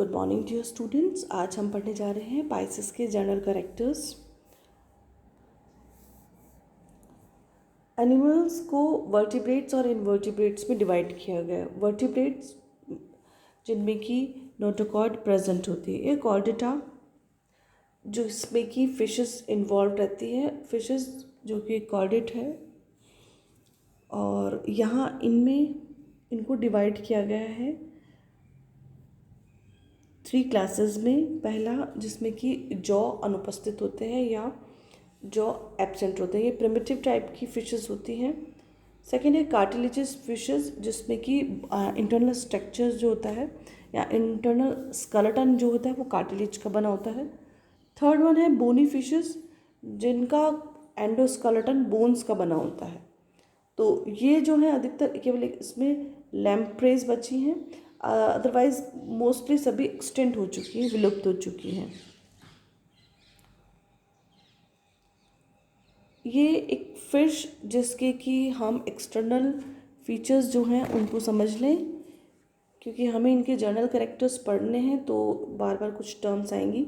Good morning dear students. आज हम पढ़ने जा रहे हैं पाइसेस के जनरल कैरेक्टर्स। एनिमल्स को वर्टिब्रेट्स और इनवर्टिब्रेट्स में डिवाइड किया गया है। वर्टिब्रेट्स जिनमें कि नोटोकॉर्ड प्रेजेंट होती है, एक कॉर्डेटा जो इसमें कि फिशेस इन्वॉल्व रहती है, फिशेस जो कि कॉर्डेट है, और यहाँ इनमें इनको डिवाइड किया गया है 3 क्लासेस में। पहला जिसमें कि जॉ अनुपस्थित होते हैं या जॉ एब्सेंट होते हैं, ये प्रिमिटिव टाइप की फिशेस होती हैं। सेकेंड है कार्टिलेजियस फिशेस जिसमें कि इंटरनल स्ट्रक्चर जो होता है या इंटरनल स्केलेटन जो होता है वो कार्टिलेज का बना होता है। थर्ड वन है बोनी फिशेस जिनका एंडोस्केलेटन बोन्स का बना होता है। तो ये जो है अधिकतर केवल इसमें लैम्प्रेज बची हैं, अदरवाइज मोस्टली सभी एक्सटेंट हो चुकी हैं, विलुप्त हो चुकी हैं। ये एक फिश जिसके कि हम एक्सटर्नल फीचर्स जो हैं उनको समझ लें, क्योंकि हमें इनके जर्नल कैरेक्टर्स पढ़ने हैं तो बार बार कुछ टर्म्स आएंगी।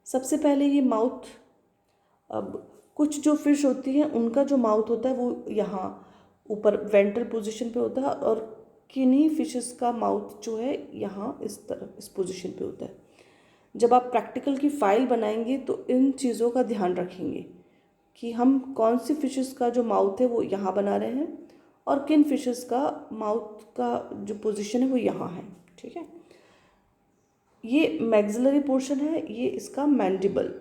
सबसे पहले ये माउथ। अब कुछ जो फिश होती हैं उनका जो माउथ होता है वो यहाँ ऊपर वेंट्रल पोजीशन पे होता है, और किन्हीं फिशेस का माउथ जो है यहाँ इस तरफ इस पोजीशन पे होता है। जब आप प्रैक्टिकल की फाइल बनाएंगे तो इन चीज़ों का ध्यान रखेंगे कि हम कौन सी फिशेस का जो माउथ है वो यहाँ बना रहे हैं और किन फिशेस का माउथ का जो पोजीशन है वो यहाँ है। ठीक है, ये मैक्सिलरी पोर्शन है, ये इसका मैंडिबल,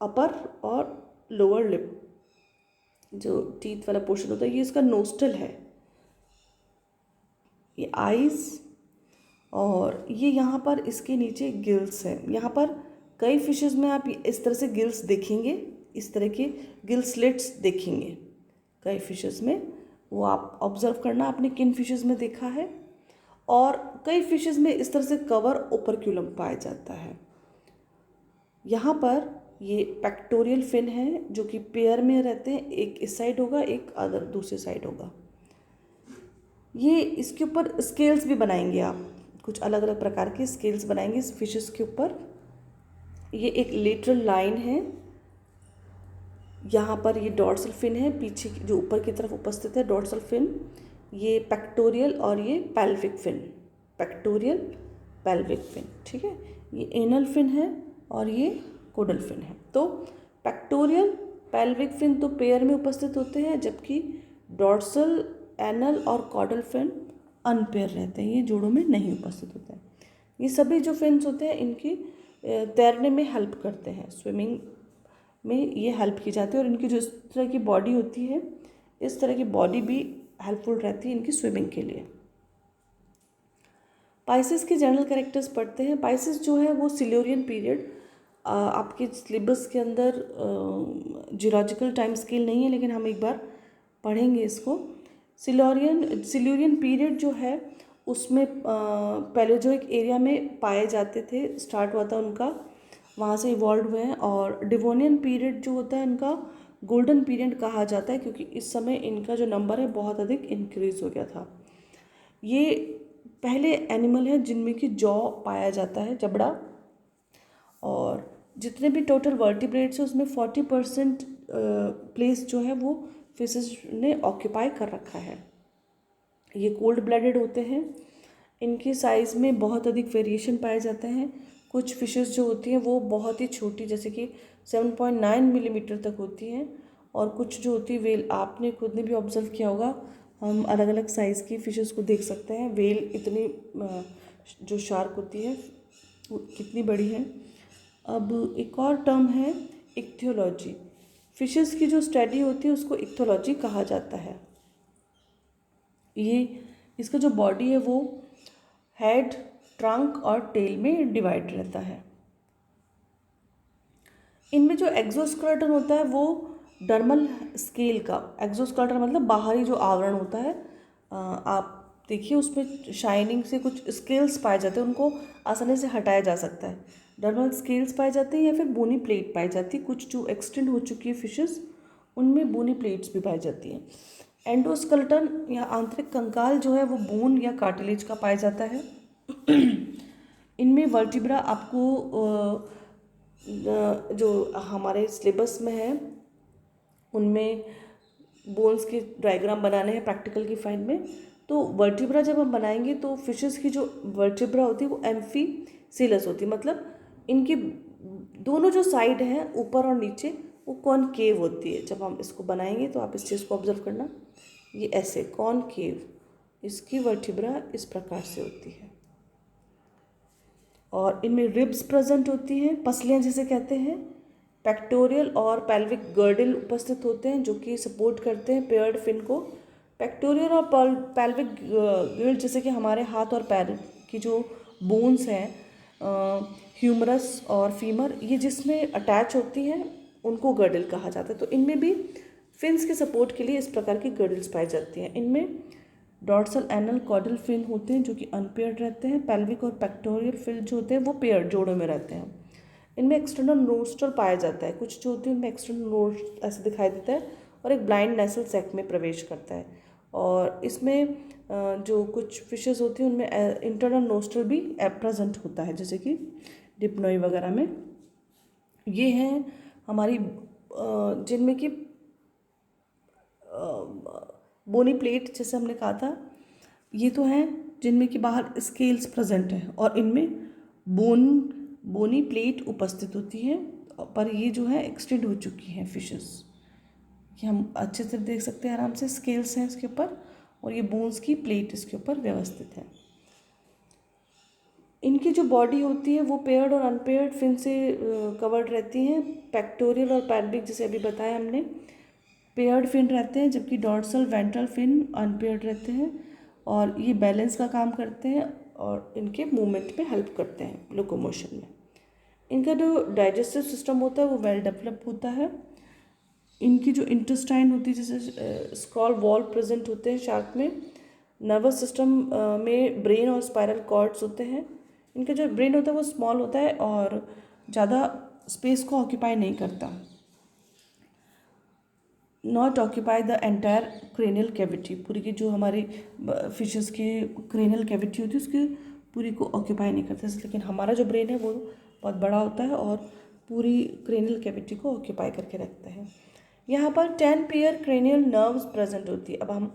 अपर और लोअर लिप जो टीथ वाला पोर्शन होता है, ये इसका नोस्टल है, ये आईज, और ये यहाँ पर इसके नीचे गिल्स है। यहाँ पर कई फिशेस में आप इस तरह से गिल्स देखेंगे, इस तरह के गिल स्लिट्स देखेंगे कई फिशेस में। वो आप ऑब्जर्व करना आपने किन फिशेस में देखा है। और कई फिशेस में इस तरह से कवर ओपरक्यूलम पाया जाता है। यहाँ पर ये पेक्टोरियल फिन है जो कि पेयर में रहते हैं, एक इस साइड होगा एक अदर दूसरे साइड होगा। ये इसके ऊपर स्केल्स भी बनाएंगे आप, कुछ अलग अलग प्रकार के स्केल्स बनाएंगे इस फिशेस के ऊपर। ये एक लेटरल लाइन है, यहाँ पर ये डॉर्सल फिन है, पीछे जो ऊपर की तरफ उपस्थित है डॉर्सल फिन, ये पेक्टोरियल और ये pelvic fin, pectoral pelvic fin. ठीक है, ये एनल फिन है और ये कोडल फिन है। तो पेक्टोरियल पेल्विक फिन तो पेयर में उपस्थित होते हैं, जबकि डॉर्सल, एनल और कॉडल फिन अनपेयर रहते हैं, ये जोड़ों में नहीं उपस्थित होते हैं। ये सभी जो फिन्स होते हैं इनकी तैरने में हेल्प करते हैं, स्विमिंग में ये हेल्प की जाती है, और इनकी जो इस तरह की बॉडी होती है, इस तरह की बॉडी भी हेल्पफुल रहती है इनकी स्विमिंग के लिए। पाइसेस के जनरल कैरेक्टर्स पढ़ते हैं। पाइसेस जो है वो सिल्यूरियन पीरियड, आपके सिलेबस के अंदर जियोलॉजिकल टाइम स्केल नहीं है, लेकिन हम एक बार पढ़ेंगे इसको। सिल्यूरियन पीरियड जो है उसमें पैलेओजोइक एरिया में पाए जाते थे, स्टार्ट हुआ था उनका, वहाँ से इवॉल्व हुए हैं। और डिवोनियन पीरियड जो होता है इनका गोल्डन पीरियड कहा जाता है, क्योंकि इस समय इनका जो नंबर है बहुत अधिक इंक्रीज हो गया था। ये पहले एनिमल है जिनमें कि जॉ पाया जाता है, जबड़ा, और जितने भी टोटल वर्टिब्रेट्स हैं उसमें 40% प्लेस जो है वो फिशेस ने ऑक्यूपाई कर रखा है। ये कोल्ड ब्लडेड होते हैं, इनके साइज़ में बहुत अधिक वेरिएशन पाए जाते हैं। कुछ फिशेस जो होती हैं वो बहुत ही छोटी, जैसे कि 7.9 मिलीमीटर तक होती हैं, और कुछ जो होती है वेल, आपने खुद ने भी ऑब्जर्व किया होगा, हम अलग अलग साइज़ की फिशेस को देख सकते हैं। वेल इतनी जो शार्क होती है वो कितनी बड़ी है। अब एक और टर्म है इक्थियोलॉजी। फिशेस की जो स्टडी होती है उसको इक्थियोलॉजी कहा जाता है। ये इसका जो बॉडी है वो हेड, ट्रंक और टेल में डिवाइड रहता है। इनमें जो एक्सोस्केलेटन होता है वो डर्मल स्केल का, एक्सोस्केलेटन मतलब बाहरी जो आवरण होता है, आप देखिए उसमें शाइनिंग से कुछ स्केल्स पाए जाते हैं, उनको आसानी से हटाया जा सकता है। डर्मल स्केल्स पाए जाते हैं या फिर बोनी प्लेट पाई जाती है। कुछ जो एक्सटेंड हो चुकी है फिशेस उनमें बोनी प्लेट्स भी पाई जाती हैं। एंडोस्केलेटन या आंतरिक कंकाल जो है वो बोन या कार्टिलेज का पाया जाता है। इनमें वर्टिब्रा आपको जो हमारे सिलेबस में है उनमें बोन्स के डायग्राम बनाने हैं प्रैक्टिकल की फाइल में। तो वर्टिब्रा जब हम बनाएंगे तो फिशेस की जो वर्टिब्रा होती है वो एम्फीसिलस होती है, मतलब इनकी दोनों जो साइड हैं ऊपर और नीचे वो कॉनकेव होती है। जब हम इसको बनाएंगे तो आप इस चीज़ को ऑब्जर्व करना, ये ऐसे कॉनकेव, इसकी वर्टिब्रा इस प्रकार से होती है। और इनमें रिब्स प्रेजेंट होती हैं, पसलियाँ जिसे कहते हैं। पेक्टोरियल और पेल्विक गर्डल उपस्थित होते हैं जो कि सपोर्ट करते हैं पेयर्ड फिन को। पेक्टोरियल और पेल्विक गर्ड जैसे कि हमारे हाथ और पैर की जो बोन्स हैं, ह्यूमरस और फीमर, ये जिसमें अटैच होती हैं उनको गर्डल कहा जाता है। तो इनमें भी फिन्स के सपोर्ट के लिए इस प्रकार की गर्डल्स पाई जाती हैं। इनमें डॉर्सल एनल कॉर्डल फिन होते हैं जो कि अनपेयर्ड रहते हैं। पेल्विक और पेक्टोरियल फिन जो होते हैं वो पेयर्ड जोड़ों में रहते हैं। इनमें एक्सटर्नल नोस्ट्रल पाया जाता है, कुछ जो होती है उनमें एक्सटर्नल नोस्ट ऐसे दिखाई देता है और एक ब्लाइंड नेसल सैक में प्रवेश करता है। और इसमें जो कुछ फिशेस होती हैं उनमें इंटरनल नोस्ट्रल भी प्रेजेंट होता है, जैसे कि डिप्नोई वगैरह में। ये हैं हमारी जिनमें कि बोनी प्लेट जैसे हमने कहा था, ये तो हैं जिनमें कि बाहर स्केल्स प्रेजेंट हैं और इनमें बोनी प्लेट उपस्थित होती है, पर ये जो है एक्सटेंड हो चुकी हैं फिशेस। ये हम अच्छे से देख सकते हैं, आराम से स्केल्स हैं इसके ऊपर और ये बोन्स की प्लेट इसके ऊपर व्यवस्थित है। इनकी जो बॉडी होती है वो पेयर्ड और अनपेयर्ड फिन से कवर्ड रहती हैं। पेक्टोरियल और पेल्विक जैसे अभी बताया हमने पेयर्ड फिन रहते हैं, जबकि डॉर्सल वेंट्रल फिन अनपेयर्ड रहते हैं और ये बैलेंस का काम करते हैं और इनके मूवमेंट में हेल्प करते हैं, लोकोमोशन में। इनका जो डाइजेस्टिव सिस्टम होता है वो वेल डेवलप होता है। इनकी जो इंटेस्टाइन होती है, जैसे स्क्रॉल वॉल प्रेजेंट होते हैं शार्क में। नर्वस सिस्टम में ब्रेन और स्पाइरल कॉर्ड्स होते हैं। इनका जो ब्रेन होता है वो स्मॉल होता है और ज़्यादा स्पेस को ऑक्यूपाई नहीं करता। Not occupy the entire cranial cavity, पूरी की जो हमारी फिशेस की क्रेनियल कैविटी होती है उसकी पूरी को ऑक्यूपाई नहीं करता। लेकिन हमारा जो ब्रेन है वो बहुत बड़ा होता है और पूरी क्रेनियल कैविटी को ऑक्यूपाई करके रखता है। यहाँ पर 10 पेयर क्रेनियल नर्व्स प्रेजेंट होती है। अब हम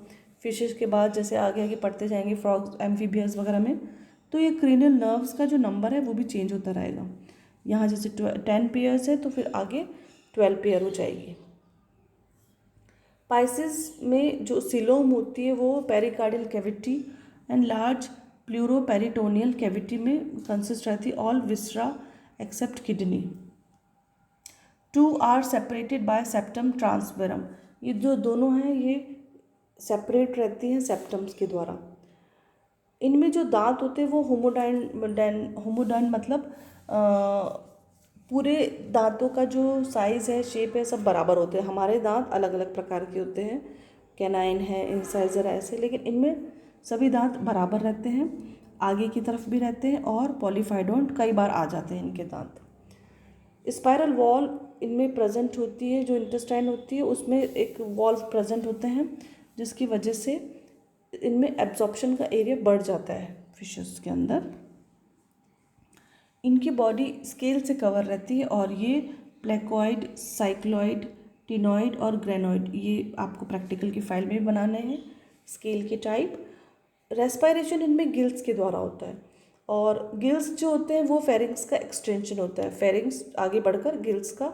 फिशेस के बाद जैसे आगे आगे पढ़ते जाएंगे फ्रॉग्स एम्फीबियंस वगैरह में, तो ये क्रेनियल नर्व्स का जो नंबर है वो भी चेंज होता रहेगा। यहाँ जैसे 10 पेयर्स है तो फिर आगे 12 पेयर हो जाएगी। पाइसेस में जो सिलोम होती है वो pericardial cavity and large pleuroperitoneal cavity में कंसिस्ट रहती है। All viscera except kidney. 2 are separated by septum transversum, ये जो दोनों हैं ये सेपरेट रहती हैं सेप्टम्स के द्वारा। इनमें जो दांत होते हैं वो होमोडाइन मतलब पूरे दांतों का जो साइज़ है, शेप है, सब बराबर होते हैं। हमारे दांत अलग अलग प्रकार के होते हैं, कैनाइन है, इंसाइजर ऐसे, लेकिन इनमें सभी दांत बराबर रहते हैं, आगे की तरफ भी रहते हैं और पॉलीफाइडोंट कई बार आ जाते हैं इनके दांत। स्पाइरल वॉल इनमें प्रेजेंट होती है, जो इंटेस्टाइन होती है उसमें एक वॉल प्रेजेंट होते हैं जिसकी वजह से इनमें एब्जॉर्प्शन का एरिया बढ़ जाता है फिशेस के अंदर। इनकी बॉडी स्केल से कवर रहती है और ये प्लेकोइड, साइक्लोइड, टिनोइड और ग्रेनोइड, ये आपको प्रैक्टिकल की फाइल में बनाने हैं स्केल के टाइप। रेस्पिरेशन इनमें गिल्स के द्वारा होता है और गिल्स जो होते हैं वो फेरिंग्स का एक्सटेंशन होता है। फेरिंग्स आगे बढ़कर गिल्स का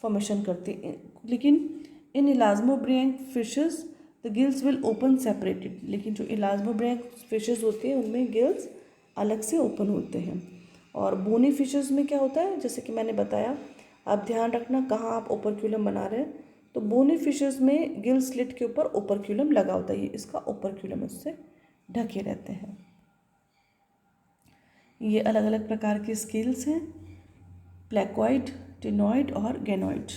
फॉर्मेशन करती है। लेकिन in elasmobranch fishes the gills will open separated, लेकिन जो इलाज्मोब्रियंक फिशेस होती हैं उनमें गिल्स अलग से ओपन होते हैं। और बोनी फिशेस में क्या होता है, जैसे कि मैंने बताया, आप ध्यान रखना कहाँ आप ओपरक्यूलम बना रहे हैं। तो बोनी फिशेस में गिल स्लिट के ऊपर ओपरक्यूलम लगा होता है, ये इसका ओपरक्यूलम उससे ढके रहते हैं। ये अलग अलग प्रकार के स्केल्स हैं, प्लेकोइड, टिनोइड और गेनोइड।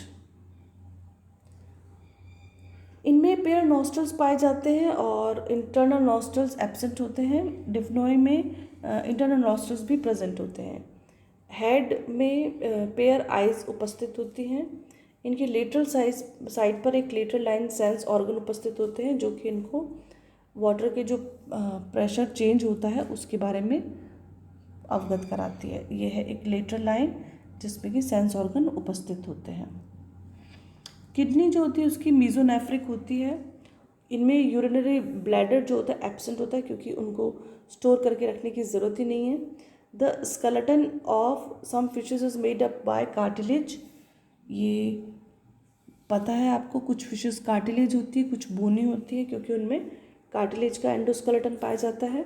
इनमें पेयर नॉस्ट्रल्स पाए जाते हैं और इंटरनल नॉस्ट्रल्स एब्सेंट होते हैं। डिप्नोई में इंटरनल नॉस्ट्रल्स भी प्रेजेंट होते हैं। हेड में पेयर आइज उपस्थित होती हैं। इनकी लेटरल साइड पर एक लेटरल लाइन सेंस ऑर्गन उपस्थित होते हैं जो कि इनको वाटर के जो प्रेशर चेंज होता है उसके बारे में अवगत कराती है। ये है एक लेटरल लाइन जिसमें कि सेंस ऑर्गन उपस्थित होते हैं। किडनी जो होती है उसकी मीजोनेफ्रिक होती है। इनमें यूरिनरी ब्लैडर जो होता है एब्सेंट होता है क्योंकि उनको स्टोर करके रखने की ज़रूरत ही नहीं है। The skeleton of some fishes is made up by cartilage. ये पता है आपको, कुछ फिशेस कार्टिलेज होती है, कुछ बोनी होती है क्योंकि उनमें कार्टिलेज का एंडोस्केलेटन पाया जाता है,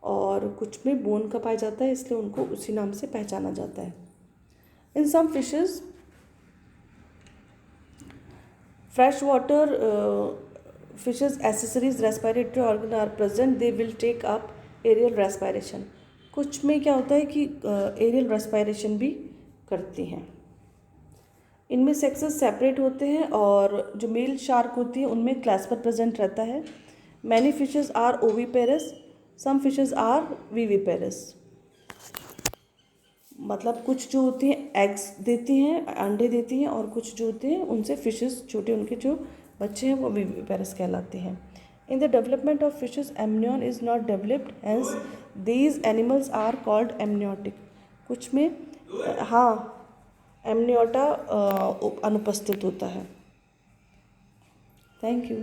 और कुछ में बोन का पाया जाता है, इसलिए उनको उसी नाम से पहचाना जाता है। In some fishes fresh water fishes accessories respiratory organ are present, they will take up aerial respiration. कुछ में क्या होता है कि एरियल रेस्पिरेशन भी करती हैं। इनमें सेक्सेस सेपरेट होते हैं और जो मेल शार्क होती है उनमें क्लैस्पर प्रेजेंट रहता है। Many fishes are oviparous, some fishes are viviparous. मतलब कुछ जो होती हैं एग्स देती हैं, अंडे देती हैं, और कुछ जो होते हैं उनसे फिशेस छोटे उनके जो बच्चे हैं वो विविपेरस कहलाते हैं। In the development of fishes amnion is not developed, hence these animals are called amniotic. कुछ में हाँ एमनियोटा अनुपस्थित होता है। Thank you.